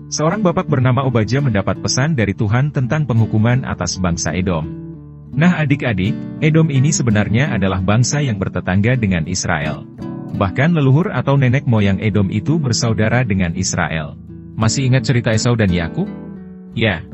Seorang bapak bernama Obadja mendapat pesan dari Tuhan tentang penghukuman atas bangsa Edom. Nah adik-adik, Edom ini sebenarnya adalah bangsa yang bertetangga dengan Israel. Bahkan leluhur atau nenek moyang Edom itu bersaudara dengan Israel. Masih ingat cerita Esau dan Yakub? Ya.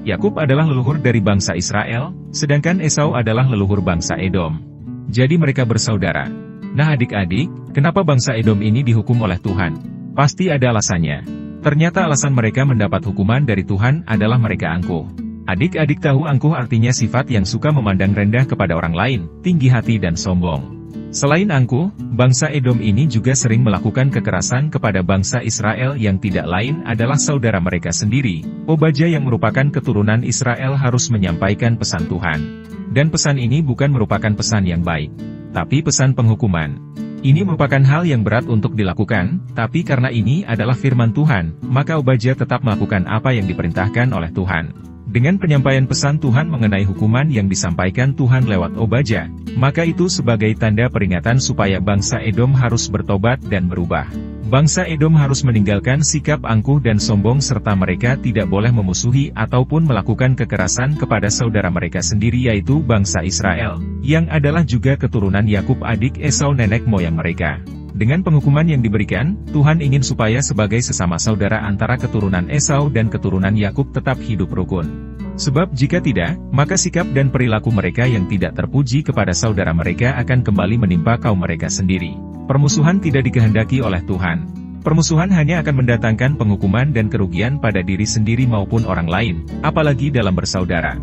Yakub adalah leluhur dari bangsa Israel, sedangkan Esau adalah leluhur bangsa Edom. Jadi mereka bersaudara. Nah adik-adik, kenapa bangsa Edom ini dihukum oleh Tuhan? Pasti ada alasannya. Ternyata alasan mereka mendapat hukuman dari Tuhan adalah mereka angkuh. Adik-adik tahu angkuh artinya sifat yang suka memandang rendah kepada orang lain, tinggi hati dan sombong. Selain angkuh, bangsa Edom ini juga sering melakukan kekerasan kepada bangsa Israel yang tidak lain adalah saudara mereka sendiri. Obadja yang merupakan keturunan Israel harus menyampaikan pesan Tuhan. Dan pesan ini bukan merupakan pesan yang baik, tapi pesan penghukuman. Ini merupakan hal yang berat untuk dilakukan, tapi karena ini adalah firman Tuhan, maka Obadja tetap melakukan apa yang diperintahkan oleh Tuhan. Dengan penyampaian pesan Tuhan mengenai hukuman yang disampaikan Tuhan lewat Obadja, maka itu sebagai tanda peringatan supaya bangsa Edom harus bertobat dan berubah. Bangsa Edom harus meninggalkan sikap angkuh dan sombong serta mereka tidak boleh memusuhi ataupun melakukan kekerasan kepada saudara mereka sendiri yaitu bangsa Israel, yang adalah juga keturunan Yakub adik Esau nenek moyang mereka. Dengan penghukuman yang diberikan, Tuhan ingin supaya sebagai sesama saudara antara keturunan Esau dan keturunan Yakub tetap hidup rukun. Sebab jika tidak, maka sikap dan perilaku mereka yang tidak terpuji kepada saudara mereka akan kembali menimpa kaum mereka sendiri. Permusuhan tidak dikehendaki oleh Tuhan. Permusuhan hanya akan mendatangkan penghukuman dan kerugian pada diri sendiri maupun orang lain, apalagi dalam bersaudara.